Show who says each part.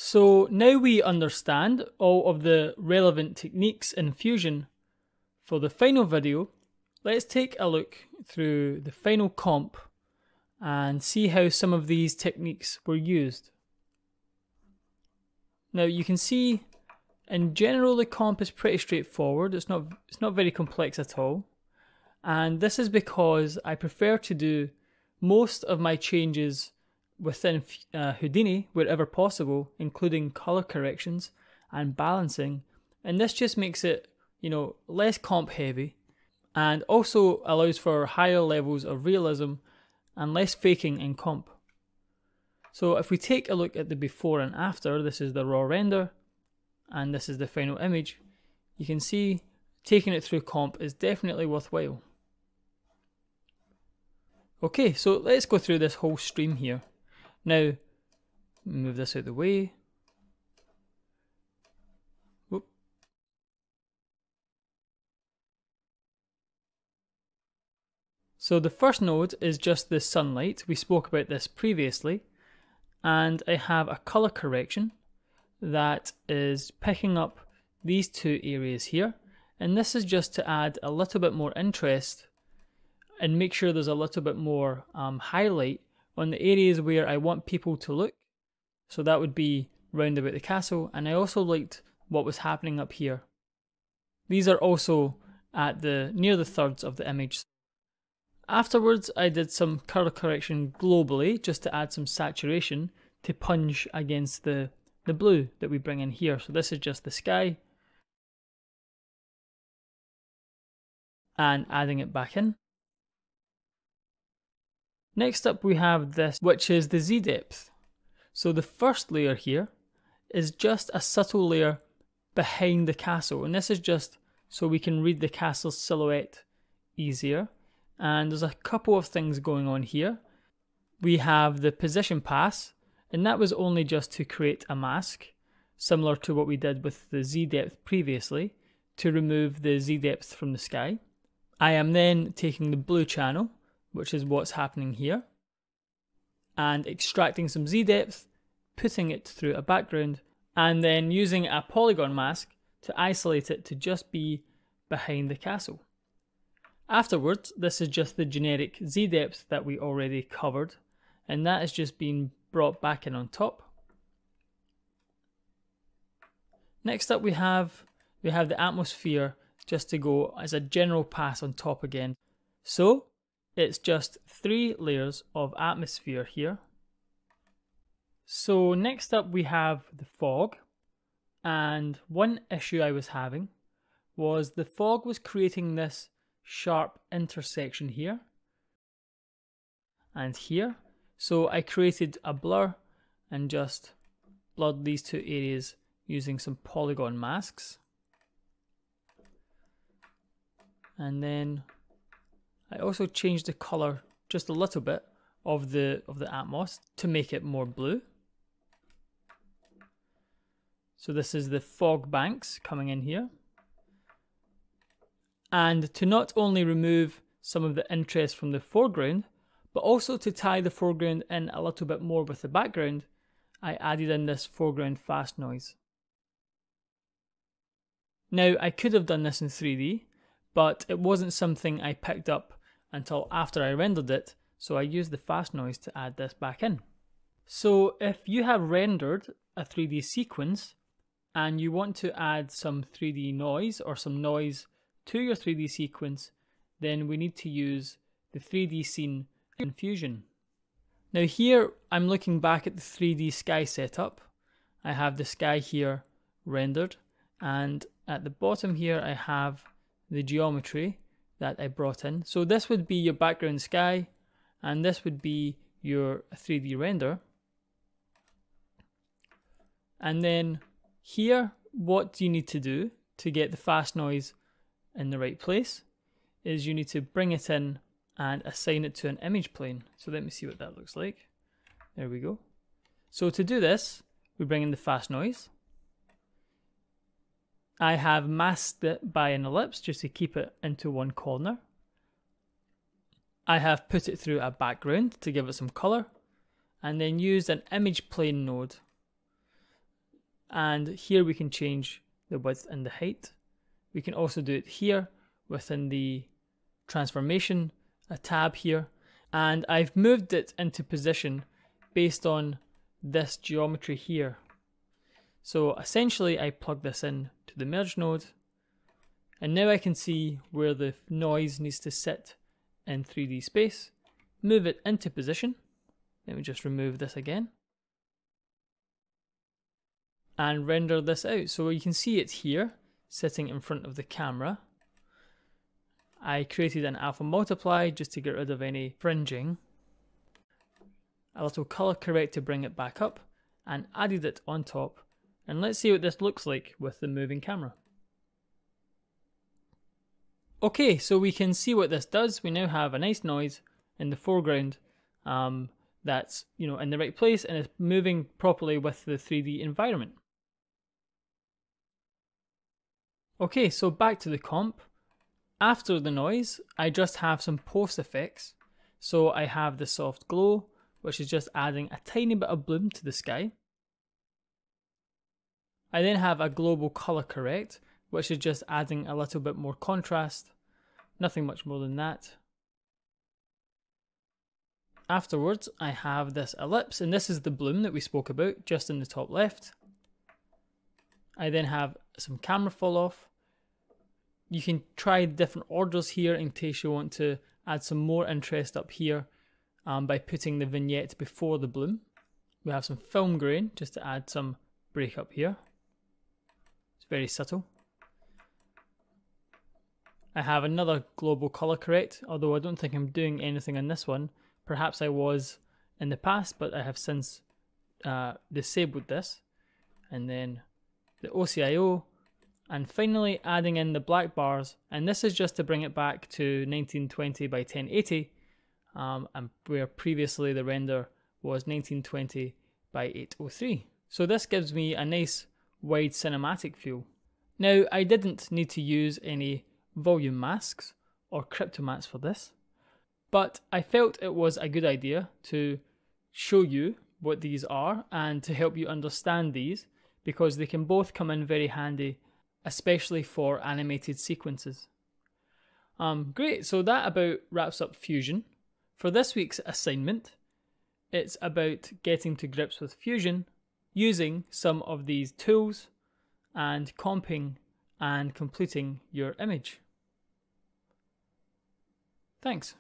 Speaker 1: So now we understand all of the relevant techniques in Fusion. For the final video, let's take a look through the final comp and see how some of these techniques were used. Now you can see in general the comp is pretty straightforward, it's not very complex at all. And this is because I prefer to do most of my changes within Houdini wherever possible, including color corrections and balancing. And this just makes it, less comp heavy and also allows for higher levels of realism and less faking in comp. So if we take a look at the before and after, this is the raw render and this is the final image, you can see taking it through comp is definitely worthwhile. Okay, so let's go through this whole stream here. Now, move this out of the way. Whoop. So the first node is just the sunlight. We spoke about this previously. And I have a color correction that is picking up these two areas here. And this is just to add a little bit more interest and make sure there's a little bit more highlight on the areas where I want people to look. So that would be round about the castle, and I also liked what was happening up here. These are also at near the thirds of the image. Afterwards I did some color correction globally just to add some saturation to punch against the blue that we bring in here. So this is just the sky and adding it back in. Next up we have this, which is the Z depth. So the first layer here is just a subtle layer behind the castle, and this is just so we can read the castle's silhouette easier. And there's a couple of things going on here. We have the position pass, and that was only just to create a mask, similar to what we did with the Z depth previously, to remove the Z depth from the sky. I am then taking the blue channel, which is what's happening here, and extracting some Z depth, putting it through a background, and then using a polygon mask to isolate it to just be behind the castle. Afterwards, this is just the generic Z depth that we already covered, and that is just being brought back in on top. Next up we have the atmosphere just to go as a general pass on top again. So it's just 3 layers of atmosphere here. So next up we have the fog, and one issue I was having was the fog was creating this sharp intersection here and here. So I created a blur and just blurred these two areas using some polygon masks. And then I also changed the color just a little bit of the Atmos to make it more blue. So this is the fog banks coming in here. And to not only remove some of the interest from the foreground, but also to tie the foreground in a little bit more with the background, I added in this foreground fast noise. Now I could have done this in 3D, but it wasn't something I picked up until after I rendered it, so I used the fast noise to add this back in. So if you have rendered a 3D sequence and you want to add some 3D noise or some noise to your 3D sequence, then we need to use the 3D scene in Fusion. Now here I'm looking back at the 3D sky setup. I have the sky here rendered, and at the bottom here I have the geometry that I brought in. So this would be your background sky, and this would be your 3D render. And then here, what you need to do to get the fast noise in the right place is you need to bring it in and assign it to an image plane. So let me see what that looks like. There we go. So to do this, we bring in the fast noise. I have masked it by an ellipse just to keep it into one corner. I have put it through a background to give it some color, and then used an image plane node and here we can change the width and the height. We can also do it here within the transformation, a tab here, and I've moved it into position based on this geometry here. So essentially I plug this in to the merge node, and now I can see where the noise needs to sit in 3D space, move it into position. Let me just remove this again and render this out. So you can see it here sitting in front of the camera. I created an alpha multiply just to get rid of any fringing, a little color correct to bring it back up, and added it on top. And let's see what this looks like with the moving camera. Okay, so we can see what this does. We now have a nice noise in the foreground that's in the right place and is moving properly with the 3D environment. Okay, so back to the comp. After the noise, I just have some post effects. So I have the soft glow, which is just adding a tiny bit of bloom to the sky. I then have a global color correct, which is just adding a little bit more contrast. Nothing much more than that. Afterwards, I have this ellipse, and this is the bloom that we spoke about just in the top left. I then have some camera fall off. You can try different orders here in case you want to add some more interest up here by putting the vignette before the bloom. We have some film grain just to add some break up here. It's very subtle. I have another global color correct, although I don't think I'm doing anything on this one. Perhaps I was in the past, but I have since disabled this. And then the OCIO, and finally adding in the black bars, and this is just to bring it back to 1920 by 1080, and where previously the render was 1920 by 803. So this gives me a nice wide cinematic feel. Now I didn't need to use any volume masks or cryptomats for this, but I felt it was a good idea to show you what these are and to help you understand these, because they can both come in very handy, especially for animated sequences. Great, so that about wraps up Fusion. For this week's assignment, it's about getting to grips with Fusion, using some of these tools, and comping and completing your image. Thanks.